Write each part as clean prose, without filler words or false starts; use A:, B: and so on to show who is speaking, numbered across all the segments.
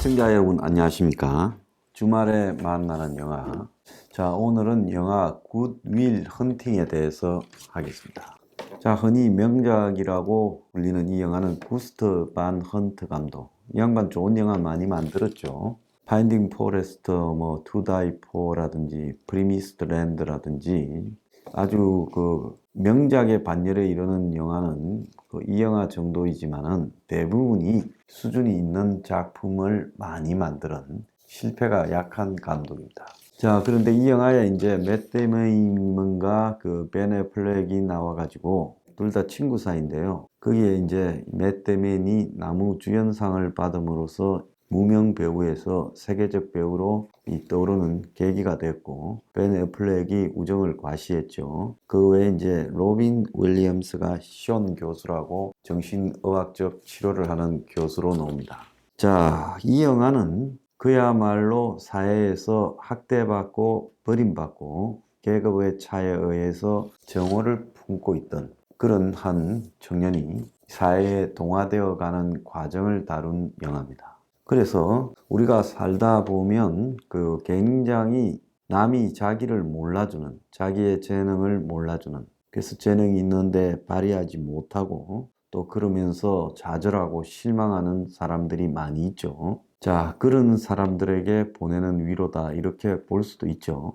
A: 시청자 여러분 안녕하십니까? 주말에 만나는 영화. 자, 오늘은 영화 굿 윌 헌팅에 대해서 하겠습니다. 자, 흔히 명작이라고 불리는 이 영화는 구스트 반 헌트 감독. 이 양반 좋은 영화 많이 만들었죠. 파인딩 포레스트, 투 다이 포라든지 프리미스드 랜드라든지 아주 그 명작의 반열에 이르는 영화는 이 영화 정도이지만은 대부분이 수준이 있는 작품을 많이 만드는 실패가 약한 감독입니다. 자, 그런데 이 영화에 이제 맷 데이먼과 그 벤 애플렉이 나와가지고 둘 다 친구 사이인데요. 거기에 이제 맷 데이먼이 남우주연상을 받음으로써 무명 배우에서 세계적 배우로 떠오르는 계기가 됐고, 벤 애플렉이 우정을 과시했죠. 그 외에 이제 로빈 윌리엄스가 시온 교수라고 정신의학적 치료를 하는 교수로 나옵니다. 자, 이 영화는 그야말로 사회에서 학대받고 버림받고 계급의 차에 의해서 정오를 품고 있던 그런 한 청년이 사회에 동화되어 가는 과정을 다룬 영화입니다. 그래서 우리가 살다 보면 그 굉장히 남이 자기를 몰라주는, 자기의 재능을 몰라주는, 그래서 재능이 있는데 발휘하지 못하고 또 그러면서 좌절하고 실망하는 사람들이 많이 있죠. 자, 그런 사람들에게 보내는 위로다 이렇게 볼 수도 있죠.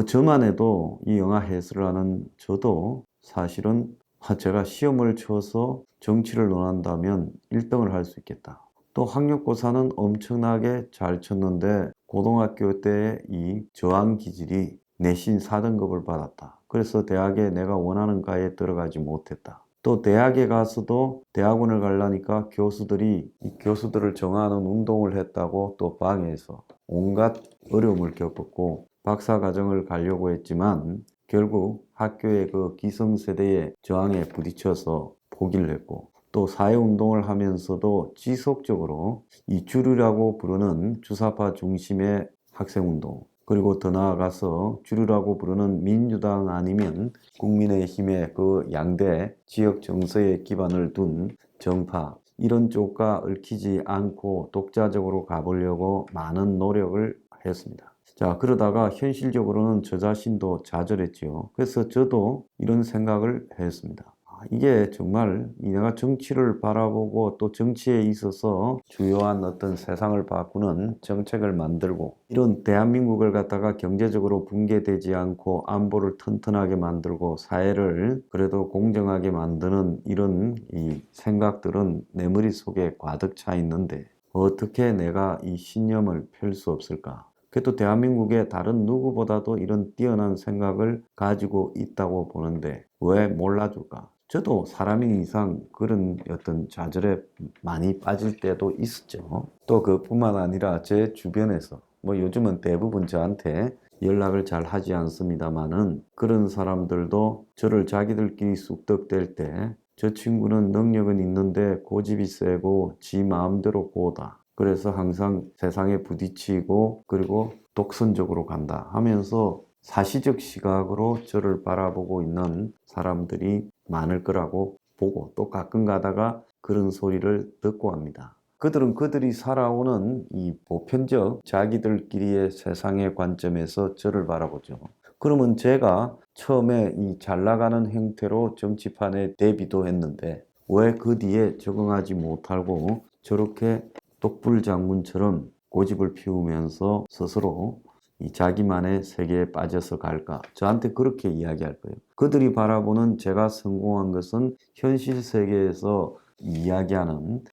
A: 저만 해도 이 영화 해설을 하는 저도 사실은 제가 시험을 쳐서 정치를 논한다면 1등을 할 수 있겠다. 또 학력고사는 엄청나게 잘 쳤는데 고등학교 때 이 저항 기질이 내신 4등급을 받았다. 그래서 대학에 내가 원하는 과에 들어가지 못했다. 또 대학에 가서도 대학원을 가려니까 교수들이 이 교수들을 정하는 운동을 했다고 또 방해해서 온갖 어려움을 겪었고 박사과정을 가려고 했지만 결국 학교의 그 기성세대의 저항에 부딪혀서 포기를 했고 또 사회운동을 하면서도 지속적으로 이 주류라고 부르는 주사파 중심의 학생운동 그리고 더 나아가서 주류라고 부르는 민주당 아니면 국민의힘의 그 양대 지역 정서에 기반을 둔 정파 이런 쪽과 얽히지 않고 독자적으로 가보려고 많은 노력을 했습니다. 자, 그러다가 현실적으로는 저 자신도 좌절했지요. 그래서 저도 이런 생각을 했습니다. 이게 정말 내가 정치를 바라보고 또 정치에 있어서 주요한 어떤 세상을 바꾸는 정책을 만들고 이런 대한민국을 갖다가 경제적으로 붕괴되지 않고 안보를 튼튼하게 만들고 사회를 그래도 공정하게 만드는 이런 이 생각들은 내 머릿속에 가득 차 있는데 어떻게 내가 이 신념을 펼 수 없을까? 그래도 대한민국의 다른 누구보다도 이런 뛰어난 생각을 가지고 있다고 보는데 왜 몰라줄까? 저도 사람인 이상 그런 어떤 좌절에 많이 빠질 때도 있었죠. 또 그뿐만 아니라 제 주변에서 요즘은 대부분 저한테 연락을 잘 하지 않습니다만은 그런 사람들도 저를 자기들끼리 쑥덕댈 때 저 친구는 능력은 있는데 고집이 세고 지 마음대로 고다. 그래서 항상 세상에 부딪히고 그리고 독선적으로 간다 하면서 사시적 시각으로 저를 바라보고 있는 사람들이 많을 거라고 보고 또 가끔 가다가 그런 소리를 듣고 합니다. 그들은 그들이 살아오는 이 보편적 자기들끼리의 세상의 관점에서 저를 바라보죠. 그러면 제가 처음에 이 잘 나가는 형태로 정치판에 데뷔도 했는데 왜 그 뒤에 적응하지 못하고 저렇게 독불장군처럼 고집을 피우면서 스스로 이 자기만의 세계에 빠져서 갈까? 저한테 그렇게 이야기할 거예요. 그들이 바라보는 제가 성공한 것은 현실 세계에서 이야기하는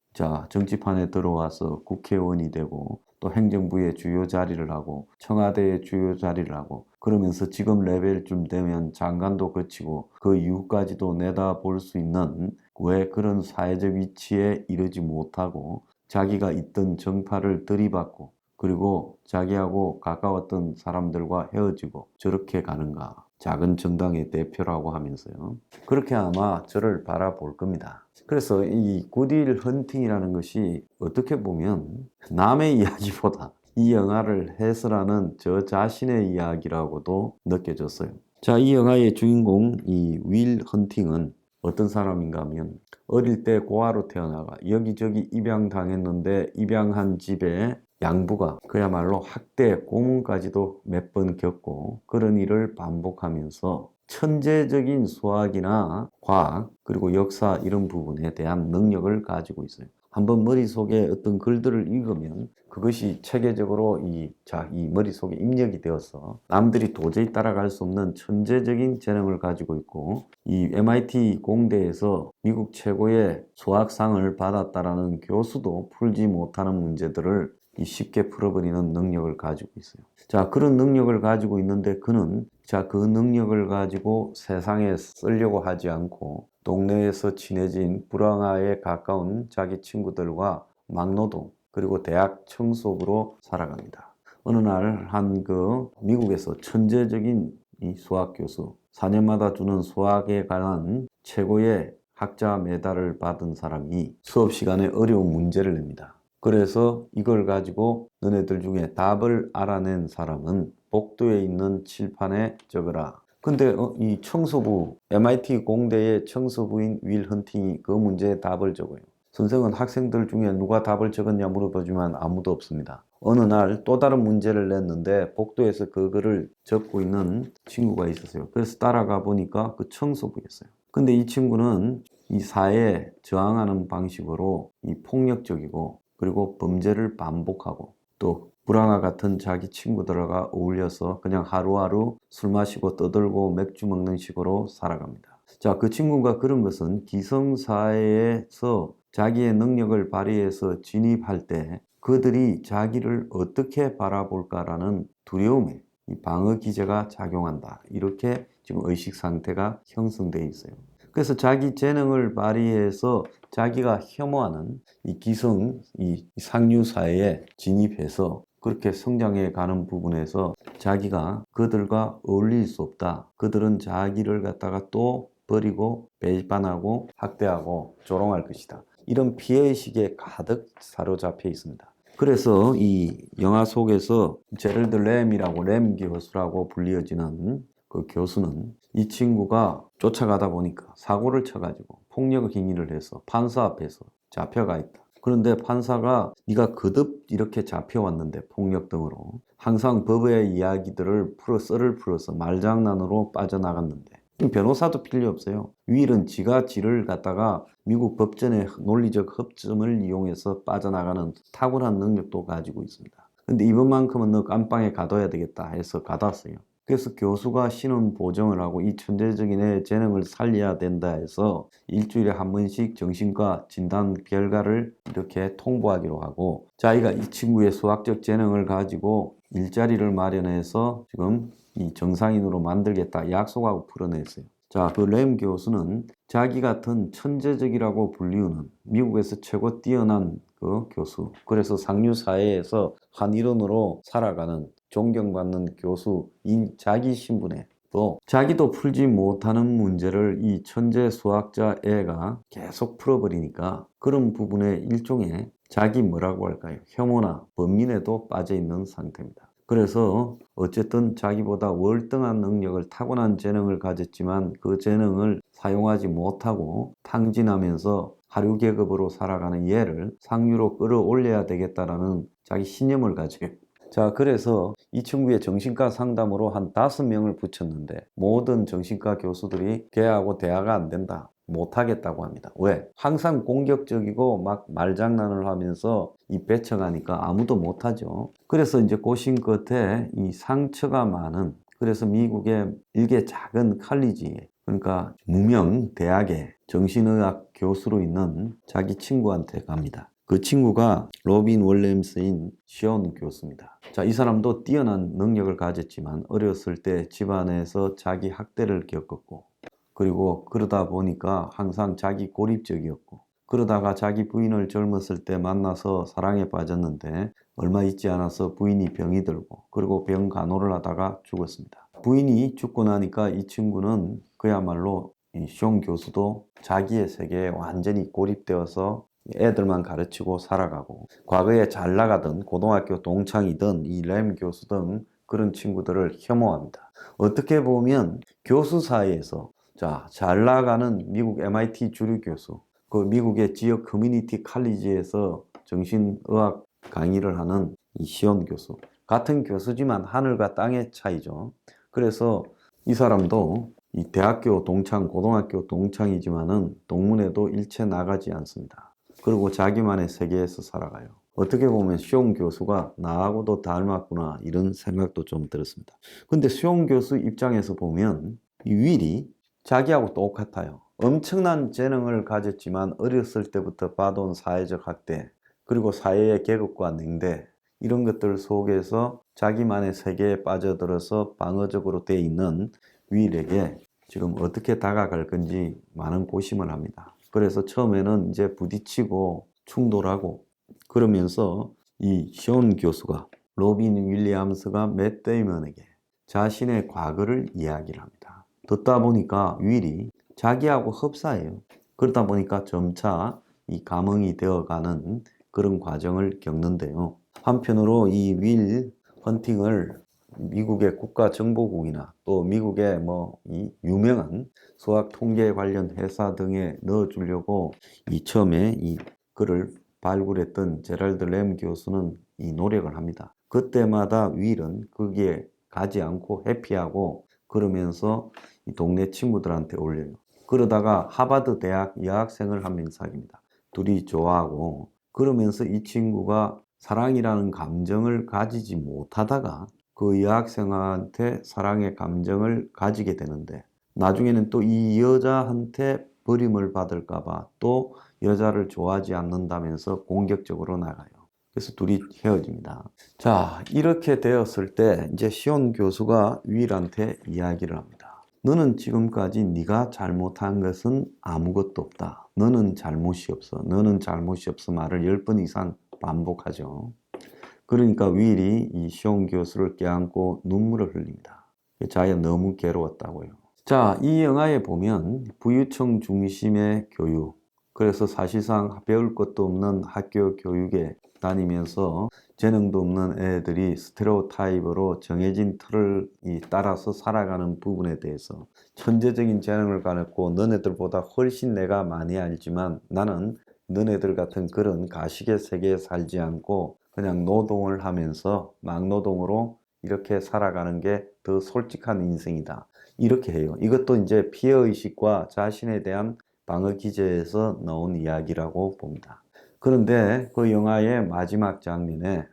A: 정치판에 들어와서 국회의원이 되고 또 행정부의 주요 자리를 하고 청와대의 주요 자리를 하고 그러면서 지금 레벨쯤 되면 장관도 거치고 그 이후까지도 내다볼 수 있는 왜 그런 사회적 위치에 이르지 못하고 자기가 있던 정파를 들이받고 그리고 자기하고 가까웠던 사람들과 헤어지고 저렇게 가는가. 작은 정당의 대표라고 하면서요. 그렇게 아마 저를 바라볼 겁니다. 그래서 이 굿윌 헌팅이라는 것이 어떻게 보면 남의 이야기보다 이 영화를 해설하는 저 자신의 이야기라고도 느껴졌어요. 자, 이 영화의 주인공 이 윌 헌팅은 어떤 사람인가 하면 어릴 때 고아로 태어나가 여기저기 입양당했는데 입양한 집에 양부가 그야말로 학대, 고문까지도 몇 번 겪고 그런 일을 반복하면서 천재적인 수학이나 과학 그리고 역사 이런 부분에 대한 능력을 가지고 있어요. 한번 머릿속에 어떤 글들을 읽으면 그것이 체계적으로 이 머릿속에 입력이 되어서 남들이 도저히 따라갈 수 없는 천재적인 재능을 가지고 있고, 이 MIT 공대에서 미국 최고의 수학상을 받았다라는 교수도 풀지 못하는 문제들을 쉽게 풀어버리는 능력을 가지고 있어요. 자, 그런 능력을 가지고 있는데 그는 그 능력을 가지고 세상에 쓰려고 하지 않고 동네에서 친해진 불황아에 가까운 자기 친구들과 막노동 그리고 대학 청소부로 살아갑니다. 어느 날 미국에서 천재적인 이 수학 교수, 4년마다 주는 수학에 관한 최고의 학자 메달을 받은 사람이 수업 시간에 어려운 문제를 냅니다. 그래서 이걸 가지고 너네들 중에 답을 알아낸 사람은 복도에 있는 칠판에 적어라. 근데 이 청소부, MIT 공대의 청소부인 윌 헌팅이 그 문제에 답을 적어요. 선생은 학생들 중에 누가 답을 적었냐 물어보지만 아무도 없습니다. 어느 날 또 다른 문제를 냈는데 복도에서 그 글을 적고 있는 친구가 있었어요. 그래서 따라가 보니까 그 청소부였어요. 근데 이 친구는 이 사회에 저항하는 방식으로 이 폭력적이고 그리고 범죄를 반복하고 또 불황아 같은 자기 친구들과 어울려서 그냥 하루하루 술 마시고 떠들고 맥주 먹는 식으로 살아갑니다. 자, 그 친구가 그런 것은 기성사회에서 자기의 능력을 발휘해서 진입할 때 그들이 자기를 어떻게 바라볼까라는 두려움에 이 방어 기제가 작용한다. 이렇게 지금 의식 상태가 형성되어 있어요. 그래서 자기 재능을 발휘해서 자기가 혐오하는 이 상류 사회에 진입해서 그렇게 성장해 가는 부분에서 자기가 그들과 어울릴 수 없다. 그들은 자기를 갖다가 또 버리고 배반하고 학대하고 조롱할 것이다. 이런 피해의식에 가득 사로잡혀 있습니다. 그래서 이 영화 속에서 제럴드 램이라고 램 교수라고 불리어지는 그 교수는 이 친구가 쫓아가다 보니까 사고를 쳐가지고 폭력 행위를 해서 판사 앞에서 잡혀가 있다. 그런데 판사가 네가 거듭 이렇게 잡혀왔는데 폭력 등으로 항상 법의 이야기들을 썰을 풀어서 말장난으로 빠져나갔는데 변호사도 필요 없어요. 윌은 지가 지를 갖다가 미국 법전의 논리적 허점을 이용해서 빠져나가는 탁월한 능력도 가지고 있습니다. 근데 이번만큼은 너 깜빵에 가둬야 되겠다 해서 가뒀어요. 그래서 교수가 신원 보정을 하고 이 천재적인 애의 재능을 살려야 된다 해서 일주일에 한 번씩 정신과 진단 결과를 이렇게 통보하기로 하고, 자기가 이 친구의 수학적 재능을 가지고 일자리를 마련해서 지금 이 정상인으로 만들겠다 약속하고 풀어냈어요. 자, 그 램 교수는 자기 같은 천재적이라고 불리우는 미국에서 최고 뛰어난 그 교수, 그래서 상류 사회에서 한 일원으로 살아가는 존경받는 교수인 자기 신분에 또 자기도 풀지 못하는 문제를 이 천재 수학자 애가 계속 풀어버리니까 그런 부분에 일종의 자기 뭐라고 할까요? 혐오나 범민에도 빠져있는 상태입니다. 그래서 어쨌든 자기보다 월등한 능력을 타고난 재능을 가졌지만 그 재능을 사용하지 못하고 탕진하면서 하류 계급으로 살아가는 얘를 상류로 끌어올려야 되겠다라는 자기 신념을 가지고, 자, 그래서 이 친구의 정신과 상담으로 한 5명을 붙였는데 모든 정신과 교수들이 걔하고 대화가 안 된다, 못하겠다고 합니다. 왜? 항상 공격적이고 막 말장난을 하면서 이 배척하니까 아무도 못하죠. 그래서 이제 고심 끝에 이 상처가 많은, 그래서 미국의 일개 작은 칼리지에, 그러니까 무명 대학의 정신의학 교수로 있는 자기 친구한테 갑니다. 그 친구가 로빈 윌리엄스인 시온 교수입니다. 자, 이 사람도 뛰어난 능력을 가졌지만 어렸을 때 집안에서 자기 학대를 겪었고, 그리고 그러다 보니까 항상 자기 고립적이었고, 그러다가 자기 부인을 젊었을 때 만나서 사랑에 빠졌는데 얼마 있지 않아서 부인이 병이 들고 그리고 병 간호를 하다가 죽었습니다. 부인이 죽고 나니까 이 친구는 그야말로 이 시온 교수도 자기의 세계에 완전히 고립되어서 애들만 가르치고 살아가고, 과거에 잘 나가던 고등학교 동창이던 이 램 교수 등 그런 친구들을 혐오합니다. 어떻게 보면 교수 사이에서 잘 나가는 미국 MIT 주류 교수, 그 미국의 지역 커뮤니티 칼리지에서 정신의학 강의를 하는 이 시온 교수. 같은 교수지만 하늘과 땅의 차이죠. 그래서 이 사람도 이 대학교 동창, 고등학교 동창이지만은 동문회도 일체 나가지 않습니다. 그리고 자기만의 세계에서 살아가요. 어떻게 보면 시온 교수가 나하고도 닮았구나 이런 생각도 좀 들었습니다. 근데 시온 교수 입장에서 보면 이 윌이 자기하고 똑같아요. 엄청난 재능을 가졌지만 어렸을 때부터 봐온 사회적 학대, 그리고 사회의 계급과 냉대, 이런 것들 속에서 자기만의 세계에 빠져들어서 방어적으로 돼 있는 윌에게 지금 어떻게 다가갈 건지 많은 고심을 합니다. 그래서 처음에는 이제 부딪히고 충돌하고 그러면서 이 시온 교수가 로빈 윌리엄스가 맷 데이먼에게 자신의 과거를 이야기를 합니다. 듣다 보니까 윌이 자기하고 흡사해요. 그러다 보니까 점차 이 감흥이 되어가는 그런 과정을 겪는데요. 한편으로 이 윌 헌팅을 미국의 국가정보국이나 또 미국의 이 유명한 수학 통계 관련 회사 등에 넣어주려고 처음에 이 글을 발굴했던 제랄드 램 교수는 이 노력을 합니다. 그때마다 윌은 거기에 가지 않고 회피하고 그러면서 이 동네 친구들한테 올려요. 그러다가 하버드 대학 여학생을 한 명 사귀입니다. 둘이 좋아하고 그러면서 이 친구가 사랑이라는 감정을 가지지 못하다가 그 여학생한테 사랑의 감정을 가지게 되는데 나중에는 또 이 여자한테 버림을 받을까봐 또 여자를 좋아하지 않는다면서 공격적으로 나가요. 그래서 둘이 헤어집니다. 자, 이렇게 되었을 때 이제 시온 교수가 윌한테 이야기를 합니다. 너는 지금까지 네가 잘못한 것은 아무것도 없다. 너는 잘못이 없어. 너는 잘못이 없어 말을 10번 이상 반복하죠. 그러니까 윌이 이 시온 교수를 껴안고 눈물을 흘립니다. 자기가 너무 괴로웠다고요. 자, 이 영화에 보면 부유층 중심의 교육, 그래서 사실상 배울 것도 없는 학교 교육에 다니면서 재능도 없는 애들이 스테레오타입으로 정해진 틀을 따라서 살아가는 부분에 대해서 천재적인 재능을 가졌고 너네들보다 훨씬 내가 많이 알지만 나는 너네들 같은 그런 가식의 세계에 살지 않고 그냥 노동을 하면서 막노동으로 이렇게 살아가는 게 더 솔직한 인생이다. 이렇게 해요. 이것도 이제 피해의식과 자신에 대한 방어 기제에서 나온 이야기라고 봅니다. 그런데 그 영화의 마지막 장면에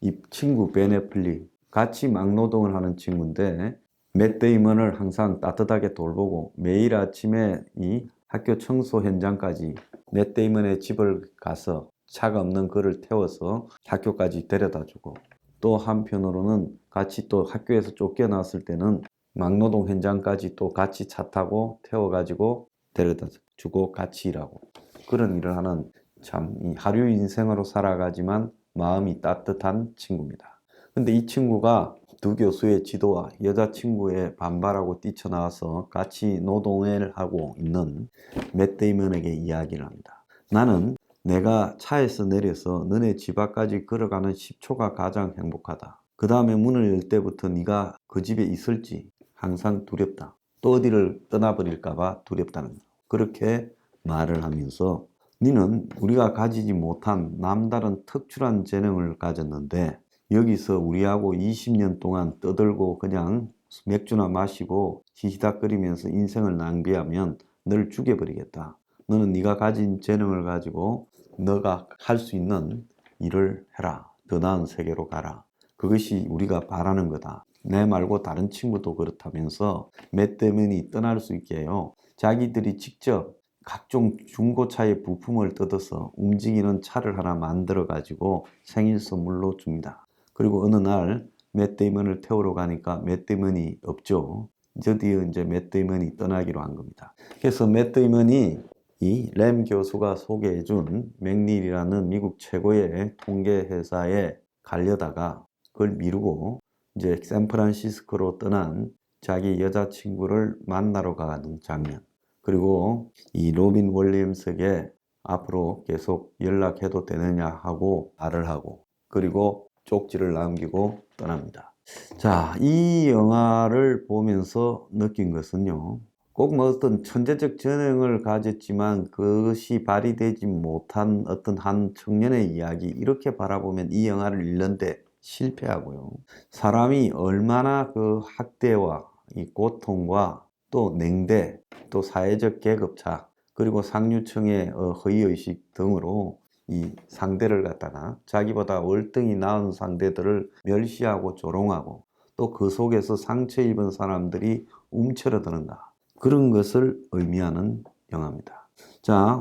A: 이 친구 벤 애플리 같이 막노동을 하는 친구인데 맷 데이먼을 항상 따뜻하게 돌보고 매일 아침에 이 학교 청소 현장까지 맷 데이먼의 집을 가서 차가 없는 그를 태워서 학교까지 데려다 주고 또 한편으로는 같이 또 학교에서 쫓겨났을 때는 막노동 현장까지 또 같이 차 타고 태워가지고 데려다 주고 같이 일하고 그런 일을 하는 참 이 하류 인생으로 살아가지만 마음이 따뜻한 친구입니다. 근데 이 친구가 두 교수의 지도와 여자친구의 반발하고 뛰쳐나와서 같이 노동을 하고 있는 맷 데이먼에게 이야기를 합니다. 나는 내가 차에서 내려서 너네 집 앞까지 걸어가는 10초가 가장 행복하다. 그 다음에 문을 열 때부터 네가 그 집에 있을지 항상 두렵다. 또 어디를 떠나버릴까봐 두렵다는 거. 그렇게 말을 하면서 너는 우리가 가지지 못한 남다른 특출한 재능을 가졌는데 여기서 우리하고 20년 동안 떠들고 그냥 맥주나 마시고 히히닥거리면서 인생을 낭비하면 너를 죽여버리겠다. 너는 네가 가진 재능을 가지고 너가 할 수 있는 일을 해라. 더 나은 세계로 가라. 그것이 우리가 바라는 거다. 내 말고 다른 친구도 그렇다면서 맷 데이먼이 떠날 수 있게 해요. 자기들이 직접 각종 중고차의 부품을 뜯어서 움직이는 차를 하나 만들어 가지고 생일 선물로 줍니다. 그리고 어느 날 맷 데이먼을 태우러 가니까 맷 데이먼이 없죠. 드디어 이제 맷 데이먼이 떠나기로 한 겁니다. 그래서 맷 데이먼이 이 램 교수가 소개해준 맥닐이라는 미국 최고의 통계 회사에 가려다가 그걸 미루고 이제 샌프란시스코로 떠난 자기 여자친구를 만나러 가는 장면. 그리고 이 로빈 윌리엄스에게 앞으로 계속 연락해도 되느냐 하고 말을 하고 그리고 쪽지를 남기고 떠납니다. 자, 이 영화를 보면서 느낀 것은요. 꼭 뭐 어떤 천재적 재능을 가졌지만 그것이 발휘되지 못한 어떤 한 청년의 이야기, 이렇게 바라보면 이 영화를 읽는데 실패하고요. 사람이 얼마나 그 학대와 이 고통과 또 냉대, 또 사회적 계급차, 그리고 상류층의 허위의식 등으로 이 상대를 갖다가 자기보다 월등히 나은 상대들을 멸시하고 조롱하고 또 그 속에서 상처 입은 사람들이 움츠러드는가, 그런 것을 의미하는 영화입니다. 자,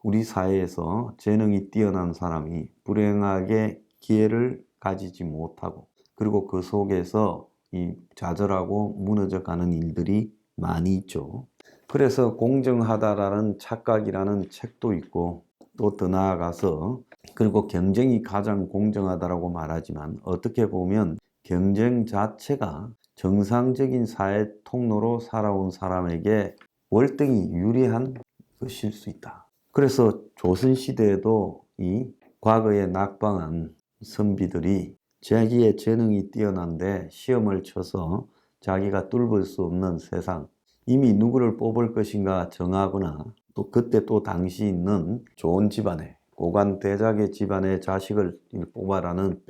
A: 우리 사회에서 재능이 뛰어난 사람이 불행하게 기회를 가지지 못하고, 그리고 그 속에서 이 좌절하고 무너져가는 일들이 많이 있죠. 그래서 공정하다라는 착각이라는 책도 있고, 또 더 나아가서 그리고 경쟁이 가장 공정하다라고 말하지만 어떻게 보면 경쟁 자체가 정상적인 사회 통로로 살아온 사람에게 월등히 유리한 것일 수 있다. 그래서 조선시대에도 이 과거에 낙방한 선비들이 자기의 재능이 뛰어난데 시험을 쳐서 자기가 뚫을 수 없는 세상, 이미 누구를 뽑을 것인가 정하거나 또 그때 또 당시 있는 좋은 집안에, 고관대작의 집안의 자식을 뽑아라는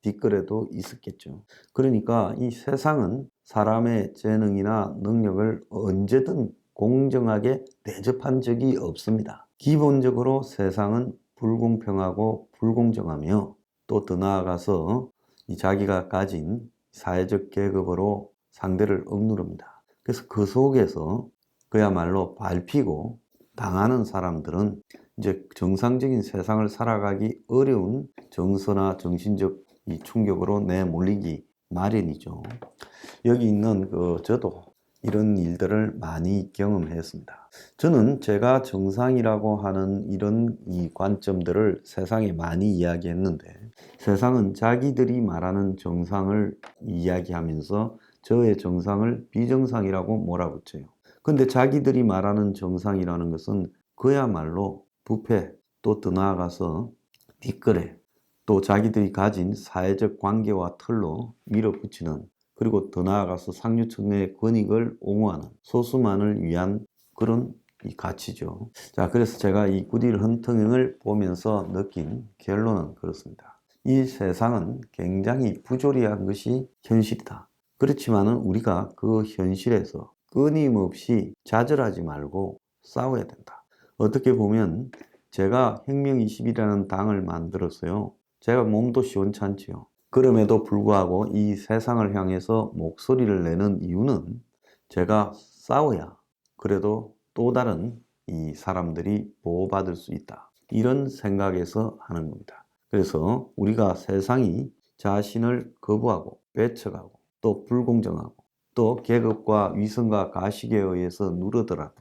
A: 뒷글에도 있었겠죠. 그러니까 이 세상은 사람의 재능이나 능력을 언제든 공정하게 대접한 적이 없습니다. 기본적으로 세상은 불공평하고 불공정하며 또 더 나아가서 이 자기가 가진 사회적 계급으로 상대를 억누릅니다. 그래서 그 속에서 그야말로 밟히고 당하는 사람들은 이제 정상적인 세상을 살아가기 어려운 정서나 정신적 이 충격으로 내몰리기 마련이죠. 여기 있는 저도 이런 일들을 많이 경험했습니다. 저는 제가 정상이라고 하는 이런 이 관점들을 세상에 많이 이야기했는데, 세상은 자기들이 말하는 정상을 이야기하면서 저의 정상을 비정상이라고 몰아붙여요. 근데 자기들이 말하는 정상이라는 것은 그야말로 부패, 또 더 나아가서 뒷거래, 또 자기들이 가진 사회적 관계와 틀로 밀어붙이는, 그리고 더 나아가서 상류층의 권익을 옹호하는 소수만을 위한 그런 이 가치죠. 자, 그래서 제가 이 굿윌 헌팅을 보면서 느낀 결론은 그렇습니다. 이 세상은 굉장히 부조리한 것이 현실이다. 그렇지만은 우리가 그 현실에서 끊임없이 좌절하지 말고 싸워야 된다. 어떻게 보면 제가 혁명20이라는 당을 만들었어요. 제가 몸도 시원찮지요. 그럼에도 불구하고 이 세상을 향해서 목소리를 내는 이유는 제가 싸워야 그래도 또 다른 이 사람들이 보호받을 수 있다, 이런 생각에서 하는 겁니다. 그래서 우리가 세상이 자신을 거부하고 배척하고 또 불공정하고 또 계급과 위선과 가식에 의해서 누르더라도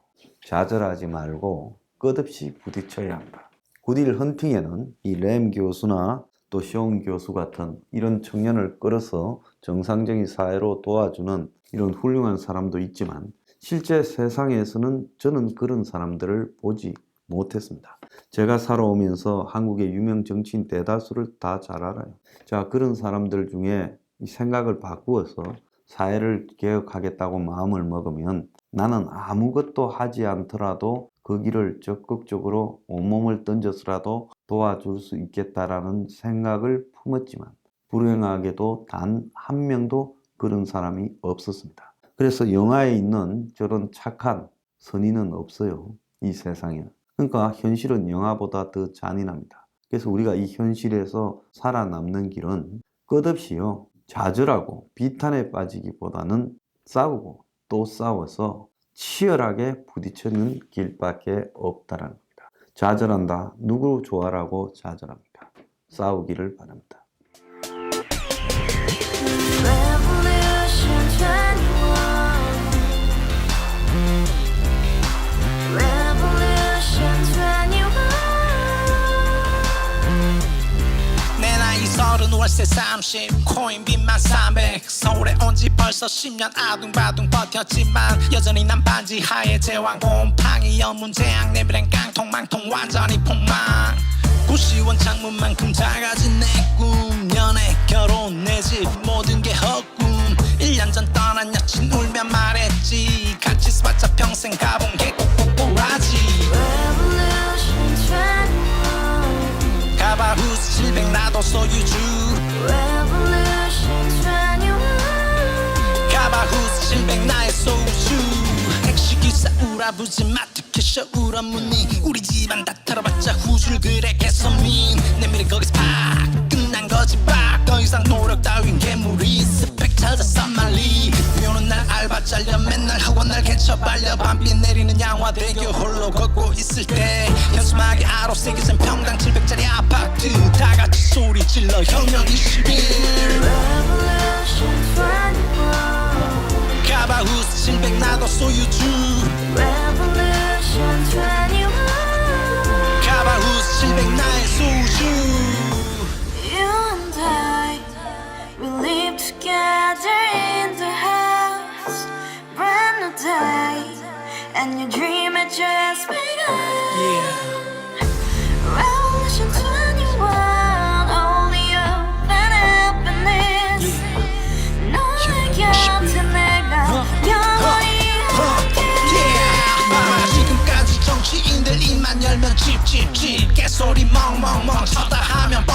A: 좌절하지 말고 끝없이 부딪혀야 한다. 굿윌 헌팅에는 이 램 교수나 또 쇼운 교수 같은 이런 청년을 끌어서 정상적인 사회로 도와주는 이런 훌륭한 사람도 있지만, 실제 세상에서는 저는 그런 사람들을 보지 못했습니다. 제가 살아오면서 한국의 유명 정치인 대다수를 다 잘 알아요. 자, 그런 사람들 중에 이 생각을 바꾸어서 사회를 개혁하겠다고 마음을 먹으면 나는 아무것도 하지 않더라도 그 길을 적극적으로 온몸을 던져서라도 도와줄 수 있겠다라는 생각을 품었지만 불행하게도 단 한 명도 그런 사람이 없었습니다. 그래서 영화에 있는 저런 착한 선인은 없어요, 이 세상에는. 그러니까 현실은 영화보다 더 잔인합니다. 그래서 우리가 이 현실에서 살아남는 길은 끝없이요, 좌절하고 비탄에 빠지기보다는 싸우고 또 싸워서 치열하게 부딪히는 길밖에 없다는 겁니다. 좌절한다. 누구 좋아라고 좌절합니까? 싸우기를 바랍니다.
B: 월세 30 코인빚만 300 서울에 온 지 벌써 10년 아둥바둥 버텼지만 여전히 난 반지 하에 제왕 곰팡이 연문제약 내비랑 깡통망통 완전히 폭망 고시원 창문만큼 작아진 내 꿈 연애 결혼 내 집 모든 게 헛꿈 1년 전 떠난 여친 울며 말했지 같이 스파자 평생 가본 게 꼬꼬꼬라지
C: Revolution 21
B: 가바후스 700 나도 소유주
C: Revolution 21
B: 가바후스 700 나의 소주 택시기사 우라부지 마트캐셔 우라무니 우리 집안 다 털어봤자 후줄 그래 개선민 내 미래 거기서 팍 끝난 거지 팍더 이상 노력 따윈 개무리 스펙 찾아서 말리 비오는 날 알바 잘려 맨날 학원 날 개쳐 발려 밤비 내리는 양화대교 홀로 걷고 있을 때 현수막에 아로 새겨진 평당 700짜리 아파트 다같이 소리 질러 혁명 21
C: Revolution 21
B: 가바후스 700 나도 소유주
C: Revolution 21
B: 가바후스 700 나의 소주
C: You and I, we live together in the house. Brand new day, and your dream had just begun. Revolution 21, only hope and happiness. 너의 곁에 내가 영원히
B: Yeah. 지금까지 정치인들 입만 열면 찝찝찝 개소리 멍멍멍 쳤다 하면